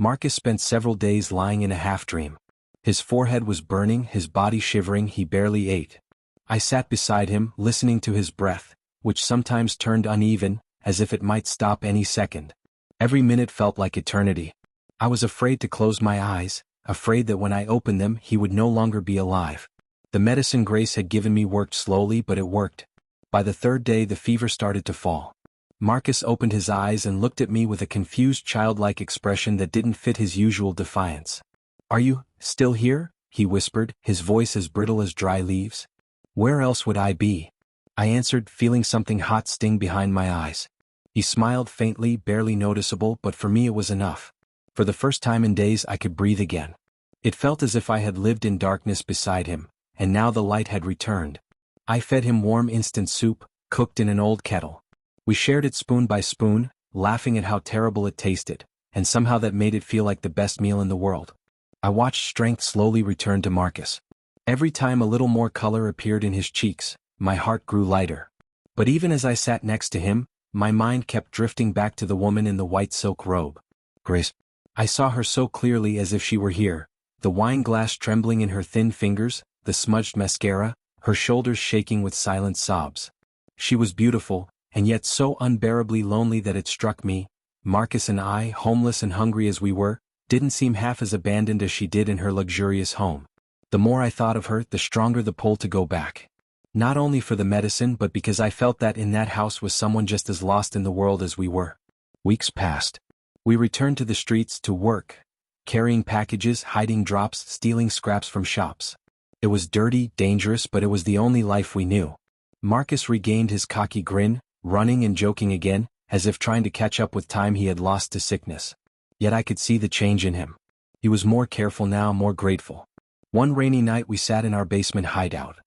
Markus spent several days lying in a half-dream. His forehead was burning, his body shivering, he barely ate. I sat beside him, listening to his breath, which sometimes turned uneven, as if it might stop any second. Every minute felt like eternity. I was afraid to close my eyes, afraid that when I opened them he would no longer be alive. The medicine Grace had given me worked slowly, but it worked. By the third day the fever started to fall. Markus opened his eyes and looked at me with a confused childlike expression that didn't fit his usual defiance. "Are you still here?" he whispered, his voice as brittle as dry leaves. "Where else would I be?" I answered, feeling something hot sting behind my eyes. He smiled faintly, barely noticeable, but for me it was enough. For the first time in days I could breathe again. It felt as if I had lived in darkness beside him, and now the light had returned. I fed him warm instant soup, cooked in an old kettle. We shared it spoon by spoon, laughing at how terrible it tasted, and somehow that made it feel like the best meal in the world. I watched strength slowly return to Markus. Every time a little more color appeared in his cheeks, my heart grew lighter. But even as I sat next to him, my mind kept drifting back to the woman in the white silk robe. Grace. I saw her so clearly, as if she were here, the wine glass trembling in her thin fingers, the smudged mascara, her shoulders shaking with silent sobs. She was beautiful, and yet so unbearably lonely that it struck me. Markus and I, homeless and hungry as we were, didn't seem half as abandoned as she did in her luxurious home. The more I thought of her, the stronger the pull to go back. Not only for the medicine, but because I felt that in that house was someone just as lost in the world as we were. Weeks passed. We returned to the streets, to work, carrying packages, hiding drops, stealing scraps from shops. It was dirty, dangerous, but it was the only life we knew. Markus regained his cocky grin, running and joking again, as if trying to catch up with time he had lost to sickness. Yet I could see the change in him. He was more careful now, more grateful. One rainy night we sat in our basement hideout.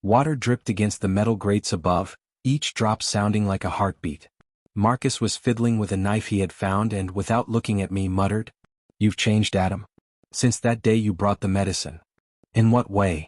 Water dripped against the metal grates above, each drop sounding like a heartbeat. Markus was fiddling with a knife he had found and, without looking at me, muttered, "You've changed, Adam. Since that day you brought the medicine." "In what way?"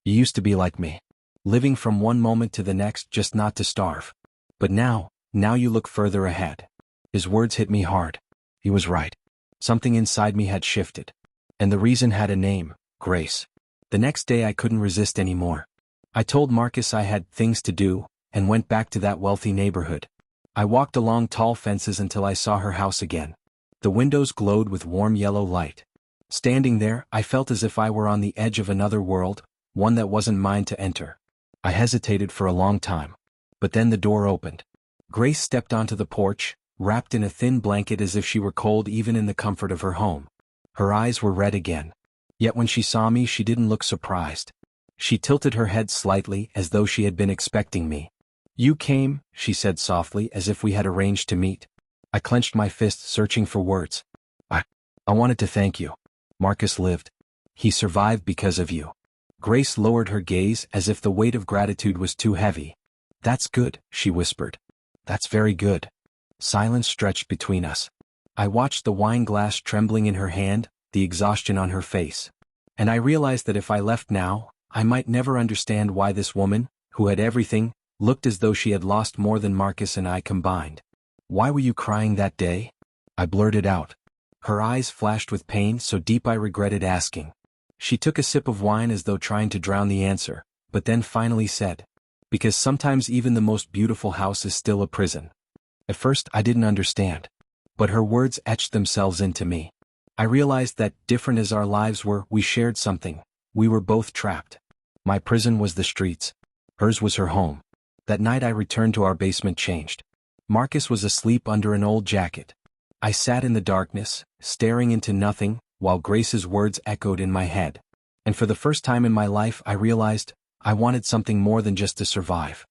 "You used to be like me. Living from one moment to the next, just not to starve. But now you look further ahead." His words hit me hard. He was right. Something inside me had shifted. And the reason had a name: Grace. The next day I couldn't resist anymore. I told Markus I had things to do, and went back to that wealthy neighborhood. I walked along tall fences until I saw her house again. The windows glowed with warm yellow light. Standing there, I felt as if I were on the edge of another world, one that wasn't mine to enter. I hesitated for a long time. But then the door opened. Grace stepped onto the porch, wrapped in a thin blanket as if she were cold even in the comfort of her home. Her eyes were red again. Yet when she saw me she didn't look surprised. She tilted her head slightly, as though she had been expecting me. "You came," she said softly, as if we had arranged to meet. I clenched my fist, searching for words. I wanted to thank you. Markus lived. He survived because of you." Grace lowered her gaze, as if the weight of gratitude was too heavy. "That's good," she whispered. "That's very good." Silence stretched between us. I watched the wine glass trembling in her hand, the exhaustion on her face. And I realized that if I left now, I might never understand why this woman, who had everything, looked as though she had lost more than Markus and I combined. "Why were you crying that day?" I blurted out. Her eyes flashed with pain so deep I regretted asking. She took a sip of wine as though trying to drown the answer, but then finally said, "Because sometimes even the most beautiful house is still a prison." At first I didn't understand. But her words etched themselves into me. I realized that, different as our lives were, we shared something. We were both trapped. My prison was the streets. Hers was her home. That night I returned to our basement changed. Markus was asleep under an old jacket. I sat in the darkness, staring into nothing, while Grace's words echoed in my head. And for the first time in my life I realized I wanted something more than just to survive.